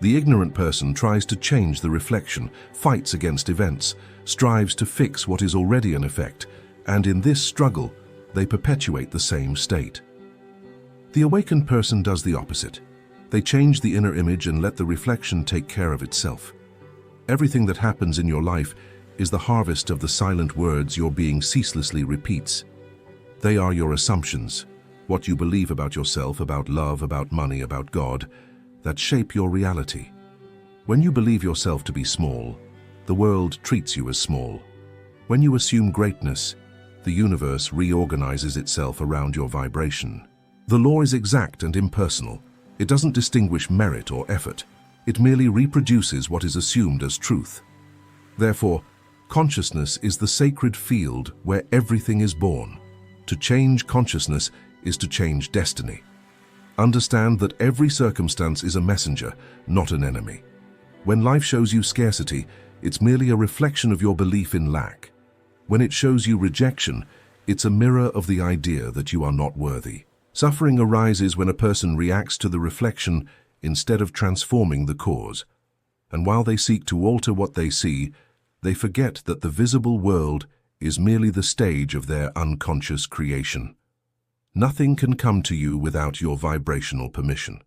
Speaker 1: The ignorant person tries to change the reflection, fights against events, strives to fix what is already an effect, and in this struggle, they perpetuate the same state. The awakened person does the opposite. They change the inner image and let the reflection take care of itself. Everything that happens in your life is the harvest of the silent words your being ceaselessly repeats. They are your assumptions, what you believe about yourself, about love, about money, about God, that shape your reality. When you believe yourself to be small, the world treats you as small. When you assume greatness, the universe reorganizes itself around your vibration. The law is exact and impersonal. It doesn't distinguish merit or effort. It merely reproduces what is assumed as truth. Therefore, consciousness is the sacred field where everything is born. To change consciousness is to change destiny. Understand that every circumstance is a messenger, not an enemy. When life shows you scarcity, it's merely a reflection of your belief in lack. When it shows you rejection, it's a mirror of the idea that you are not worthy. Suffering arises when a person reacts to the reflection instead of transforming the cause. And while they seek to alter what they see, they forget that the visible world is merely the stage of their unconscious creation. Nothing can come to you without your vibrational permission.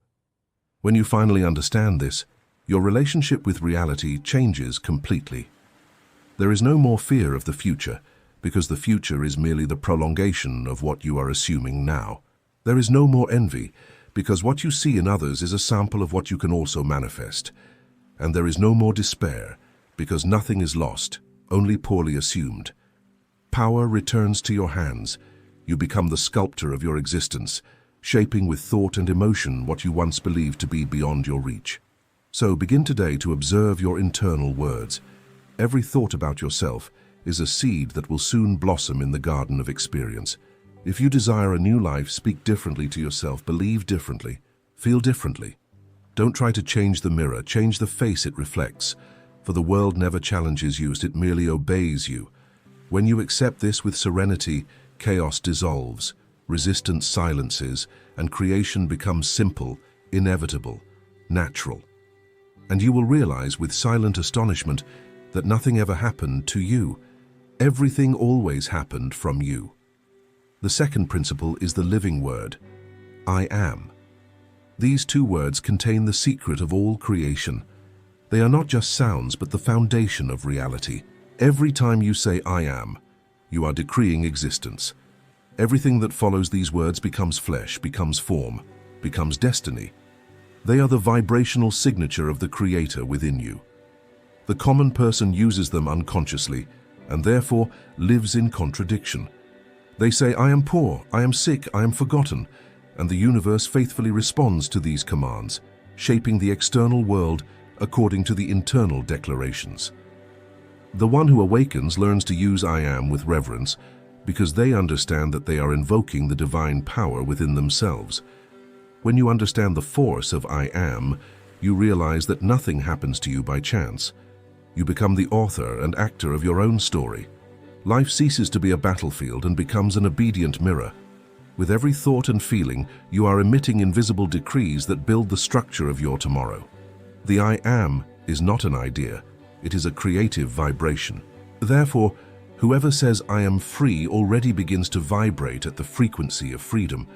Speaker 1: When you finally understand this, your relationship with reality changes completely. There is no more fear of the future, because the future is merely the prolongation of what you are assuming now. There is no more envy, because what you see in others is a sample of what you can also manifest. And there is no more despair, because nothing is lost, only poorly assumed. Power returns to your hands. You become the sculptor of your existence, shaping with thought and emotion what you once believed to be beyond your reach. So begin today to observe your internal words. Every thought about yourself is a seed that will soon blossom in the garden of experience. If you desire a new life, speak differently to yourself, believe differently, feel differently. Don't try to change the mirror, change the face it reflects, for the world never challenges you, it merely obeys you. When you accept this with serenity, chaos dissolves, resistance silences, and creation becomes simple, inevitable, natural. And you will realize with silent astonishment that nothing ever happened to you. Everything always happened from you. The second principle is the living word, I am. These two words contain the secret of all creation. They are not just sounds, but the foundation of reality. Every time you say I am, you are decreeing existence. Everything that follows these words becomes flesh, becomes form, becomes destiny. They are the vibrational signature of the Creator within you. The common person uses them unconsciously and therefore lives in contradiction. They say, I am poor, I am sick, I am forgotten, and the universe faithfully responds to these commands, shaping the external world according to the internal declarations. The one who awakens learns to use I am with reverence because they understand that they are invoking the divine power within themselves. When you understand the force of I am, you realize that nothing happens to you by chance. You become the author and actor of your own story. Life ceases to be a battlefield and becomes an obedient mirror. With every thought and feeling, you are emitting invisible decrees that build the structure of your tomorrow. The I am is not an idea, it is a creative vibration. Therefore, whoever says I am free already begins to vibrate at the frequency of freedom.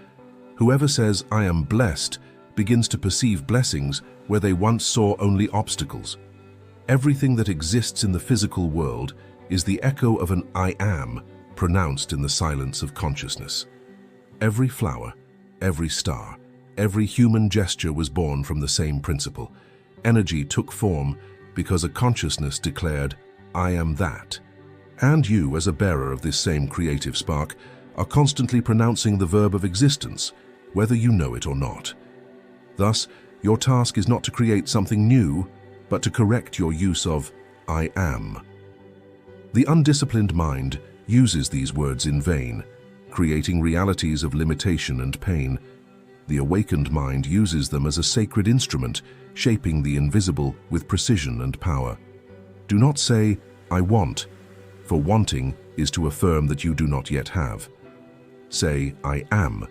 Speaker 1: Whoever says I am blessed begins to perceive blessings where they once saw only obstacles. Everything that exists in the physical world is the echo of an I am pronounced in the silence of consciousness. Every flower, every star, every human gesture was born from the same principle. Energy took form because a consciousness declared, I am that. And you, as a bearer of this same creative spark, are constantly pronouncing the verb of existence, whether you know it or not. Thus, your task is not to create something new, but to correct your use of I am. The undisciplined mind uses these words in vain, creating realities of limitation and pain. The awakened mind uses them as a sacred instrument, shaping the invisible with precision and power. Do not say, I want, for wanting is to affirm that you do not yet have. Say, I am,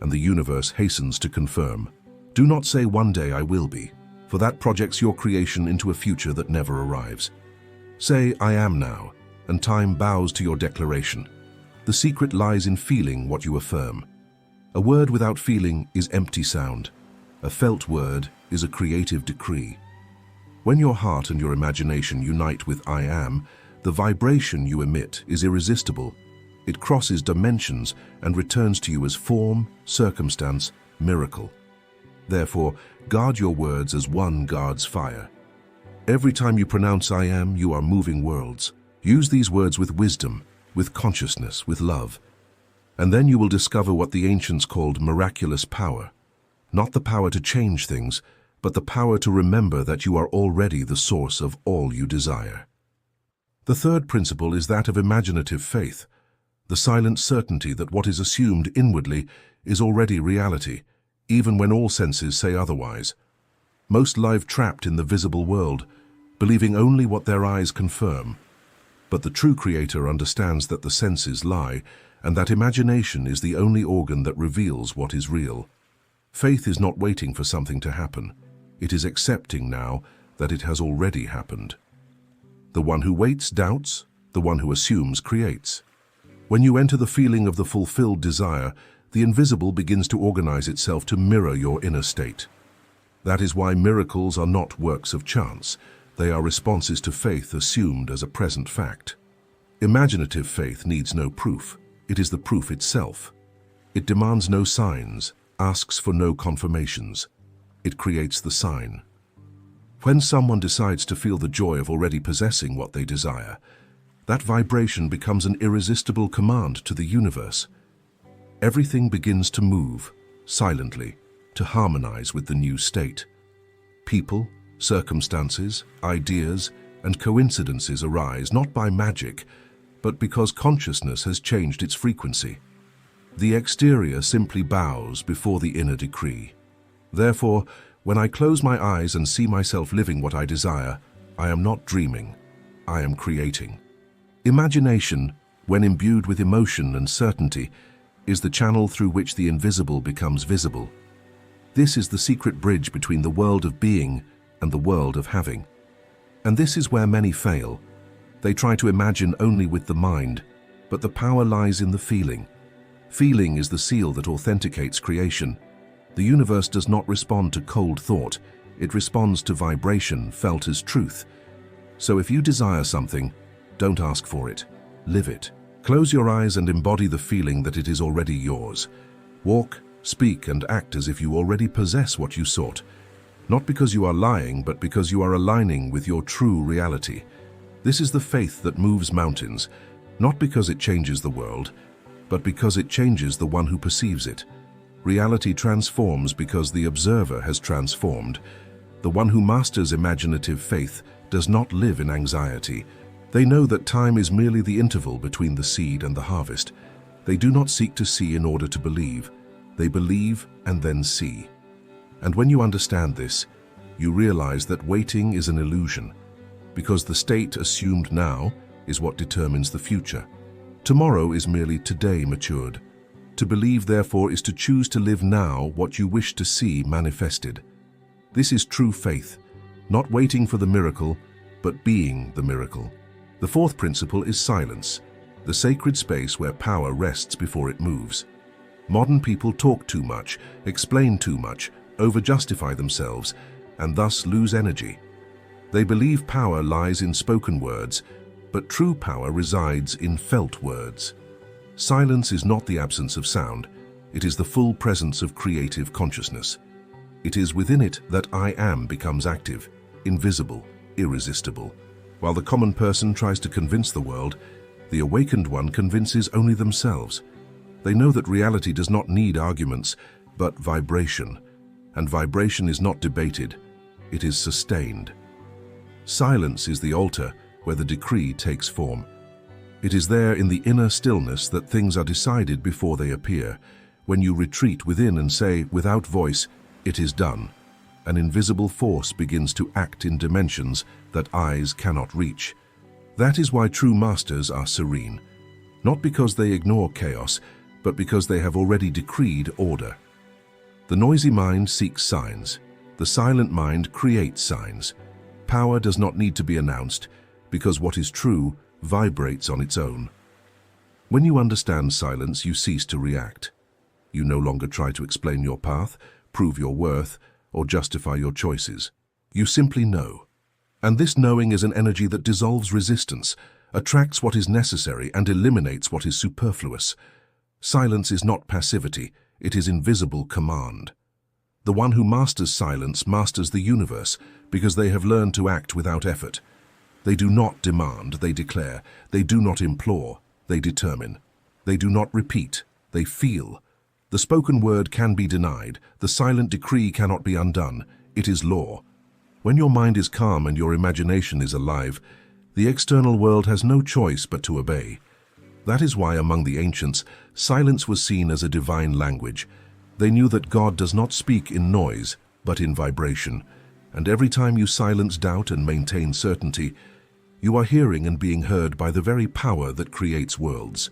Speaker 1: and the universe hastens to confirm. Do not say one day I will be, for that projects your creation into a future that never arrives. Say, I am now, and time bows to your declaration. The secret lies in feeling what you affirm. A word without feeling is empty sound. A felt word is a creative decree. When your heart and your imagination unite with I am, the vibration you emit is irresistible. It crosses dimensions and returns to you as form, circumstance, miracle. Therefore, guard your words as one guards fire. Every time you pronounce I am, you are moving worlds. Use these words with wisdom, with consciousness, with love. And then you will discover what the ancients called miraculous power. Not the power to change things, but the power to remember that you are already the source of all you desire. The third principle is that of imaginative faith, the silent certainty that what is assumed inwardly is already reality, even when all senses say otherwise. Most live trapped in the visible world, believing only what their eyes confirm. But the true Creator understands that the senses lie, and that imagination is the only organ that reveals what is real. Faith is not waiting for something to happen. It is accepting now that it has already happened. The one who waits doubts, the one who assumes creates. When you enter the feeling of the fulfilled desire, the invisible begins to organize itself to mirror your inner state. That is why miracles are not works of chance. They are responses to faith assumed as a present fact. Imaginative faith needs no proof. It is the proof itself. It demands no signs, asks for no confirmations. It creates the sign. When someone decides to feel the joy of already possessing what they desire, that vibration becomes an irresistible command to the universe. Everything begins to move, silently, to harmonize with the new state. People, circumstances, ideas, and coincidences arise not by magic, but because consciousness has changed its frequency. The exterior simply bows before the inner decree. Therefore, when I close my eyes and see myself living what I desire, I am not dreaming, I am creating. Imagination, when imbued with emotion and certainty, is the channel through which the invisible becomes visible. This is the secret bridge between the world of being and the world of having. And this is where many fail. They try to imagine only with the mind, but the power lies in the feeling. Feeling is the seal that authenticates creation. The universe does not respond to cold thought. It responds to vibration felt as truth. So if you desire something, don't ask for it. Live it. Close your eyes and embody the feeling that it is already yours. Walk, speak, and act as if you already possess what you sought. Not because you are lying, but because you are aligning with your true reality. This is the faith that moves mountains, not because it changes the world, but because it changes the one who perceives it. Reality transforms because the observer has transformed. The one who masters imaginative faith does not live in anxiety. They know that time is merely the interval between the seed and the harvest. They do not seek to see in order to believe. They believe and then see. And when you understand this, you realize that waiting is an illusion, because the state assumed now is what determines the future. Tomorrow is merely today matured. To believe, therefore, is to choose to live now what you wish to see manifested. This is true faith, not waiting for the miracle, but being the miracle. The fourth principle is silence, the sacred space where power rests before it moves. Modern people talk too much, explain too much, over-justify themselves, and thus lose energy. They believe power lies in spoken words, but true power resides in felt words. Silence is not the absence of sound, it is the full presence of creative consciousness. It is within it that I am becomes active, invisible, irresistible. While the common person tries to convince the world, the awakened one convinces only themselves. They know that reality does not need arguments, but vibration. And vibration is not debated, it is sustained. Silence is the altar where the decree takes form. It is there in the inner stillness that things are decided before they appear. When you retreat within and say, without voice, it is done. An invisible force begins to act in dimensions that eyes cannot reach. That is why true masters are serene, not because they ignore chaos, but because they have already decreed order. The noisy mind seeks signs. The silent mind creates signs. Power does not need to be announced, because what is true vibrates on its own. When you understand silence, you cease to react. You no longer try to explain your path, prove your worth, or justify your choices. You simply know. And this knowing is an energy that dissolves resistance, attracts what is necessary, and eliminates what is superfluous. Silence is not passivity, it is invisible command. The one who masters silence masters the universe, because they have learned to act without effort. They do not demand, they declare. They do not implore, they determine. They do not repeat, they feel. The spoken word can be denied, the silent decree cannot be undone. It is law. When your mind is calm and your imagination is alive, the external world has no choice but to obey. That is why among the ancients, silence was seen as a divine language. They knew that God does not speak in noise, but in vibration. And every time you silence doubt and maintain certainty, you are hearing and being heard by the very power that creates worlds.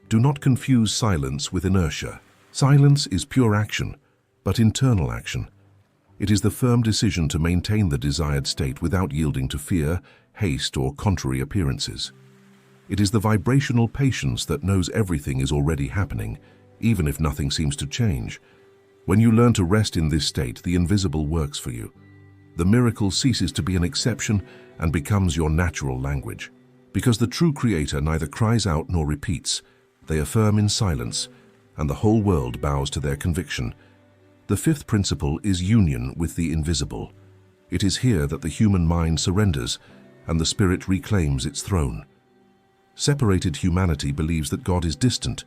Speaker 1: Do not confuse silence with inertia. Silence is pure action, but internal action. It is the firm decision to maintain the desired state without yielding to fear, haste, or contrary appearances. It is the vibrational patience that knows everything is already happening, even if nothing seems to change. When you learn to rest in this state, the invisible works for you. The miracle ceases to be an exception and becomes your natural language. Because the true Creator neither cries out nor repeats, they affirm in silence, and the whole world bows to their conviction. The fifth principle is union with the invisible. It is here that the human mind surrenders and the spirit reclaims its throne. Separated humanity believes that God is distant,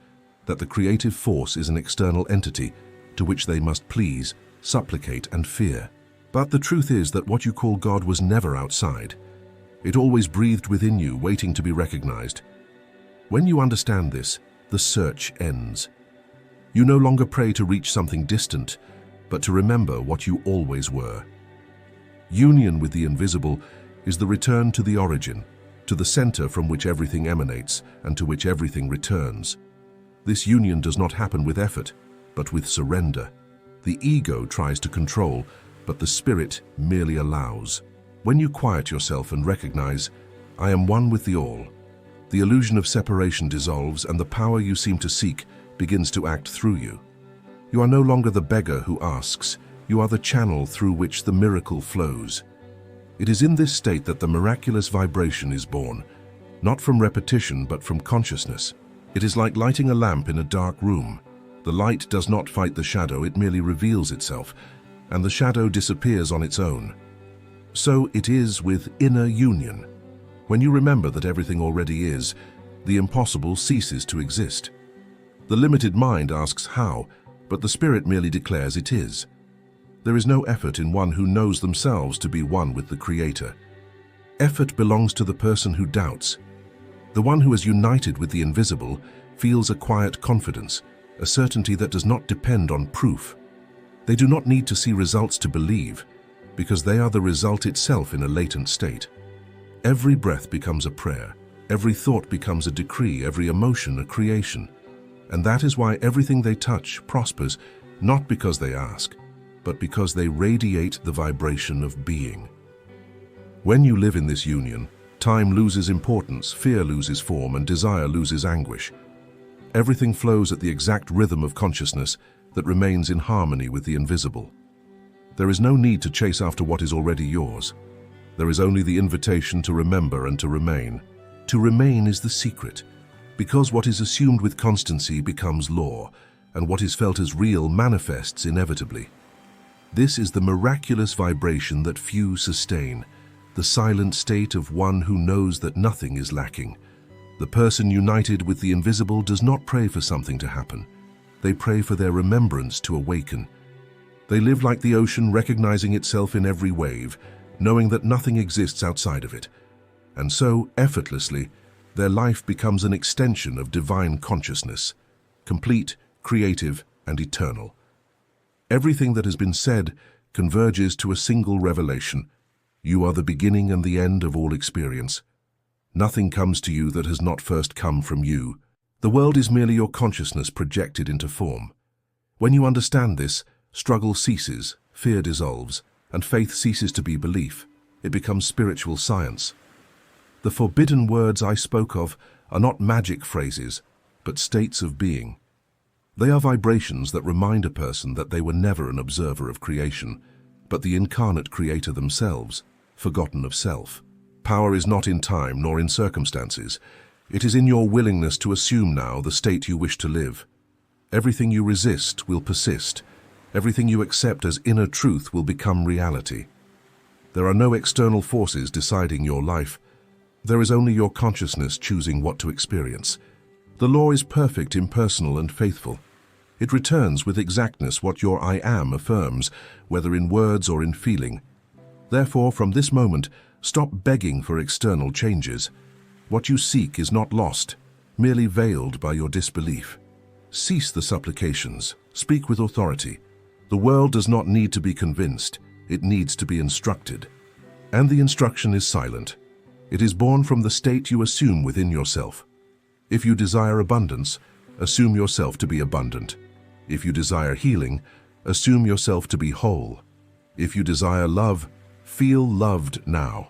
Speaker 1: that the creative force is an external entity to which they must please, supplicate, and fear. But the truth is that what you call God was never outside. It always breathed within you, waiting to be recognized. When you understand this, the search ends. You no longer pray to reach something distant, but to remember what you always were. Union with the invisible is the return to the origin, to the center from which everything emanates and to which everything returns. This union does not happen with effort, but with surrender. The ego tries to control, but the spirit merely allows. When you quiet yourself and recognize, I am one with the all, the illusion of separation dissolves and the power you seem to seek begins to act through you. You are no longer the beggar who asks, you are the channel through which the miracle flows. It is in this state that the miraculous vibration is born, not from repetition but from consciousness. It is like lighting a lamp in a dark room. The light does not fight the shadow, it merely reveals itself, and the shadow disappears on its own. So it is with inner union. When you remember that everything already is, the impossible ceases to exist. The limited mind asks how, but the spirit merely declares it is. There is no effort in one who knows themselves to be one with the Creator. Effort belongs to the person who doubts. The one who is united with the invisible feels a quiet confidence, a certainty that does not depend on proof. They do not need to see results to believe, because they are the result itself in a latent state. Every breath becomes a prayer, every thought becomes a decree, every emotion a creation. And that is why everything they touch prospers, not because they ask, but because they radiate the vibration of being. When you live in this union, time loses importance, fear loses form, and desire loses anguish. Everything flows at the exact rhythm of consciousness that remains in harmony with the invisible. There is no need to chase after what is already yours. There is only the invitation to remember and to remain. To remain is the secret, because what is assumed with constancy becomes law, and what is felt as real manifests inevitably. This is the miraculous vibration that few sustain, the silent state of one who knows that nothing is lacking. The person united with the invisible does not pray for something to happen. They pray for their remembrance to awaken. They live like the ocean, recognizing itself in every wave, knowing that nothing exists outside of it. And so, effortlessly, their life becomes an extension of divine consciousness, complete, creative, and eternal. Everything that has been said converges to a single revelation. You are the beginning and the end of all experience. Nothing comes to you that has not first come from you. The world is merely your consciousness projected into form. When you understand this, struggle ceases, fear dissolves, and faith ceases to be belief. It becomes spiritual science. The forbidden words I spoke of are not magic phrases, but states of being. They are vibrations that remind a person that they were never an observer of creation, but the incarnate creator themselves, forgotten of self. Power is not in time nor in circumstances. It is in your willingness to assume now the state you wish to live. Everything you resist will persist. Everything you accept as inner truth will become reality. There are no external forces deciding your life. There is only your consciousness choosing what to experience. The law is perfect, impersonal, and faithful. It returns with exactness what your I am affirms, whether in words or in feeling. Therefore, from this moment, stop begging for external changes. What you seek is not lost, merely veiled by your disbelief. Cease the supplications. Speak with authority. The world does not need to be convinced. It needs to be instructed. And the instruction is silent. It is born from the state you assume within yourself. If you desire abundance, assume yourself to be abundant. If you desire healing, assume yourself to be whole. If you desire love, feel loved now.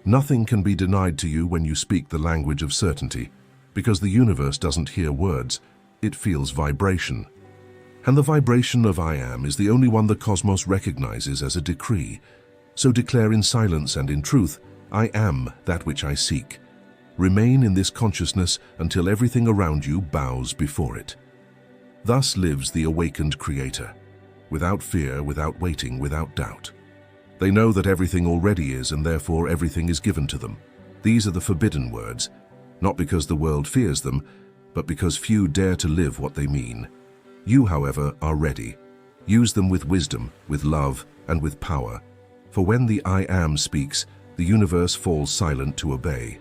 Speaker 1: Nothing can be denied to you when you speak the language of certainty, because the universe doesn't hear words, it feels vibration. And the vibration of I am is the only one the cosmos recognizes as a decree. So declare in silence and in truth, I am that which I seek. Remain in this consciousness until everything around you bows before it. Thus lives the awakened creator, without fear, without waiting, without doubt. They know that everything already is, and therefore everything is given to them. These are the forbidden words, not because the world fears them, but because few dare to live what they mean. You, however, are ready. Use them with wisdom, with love, and with power. For when the I am speaks, the universe falls silent to obey.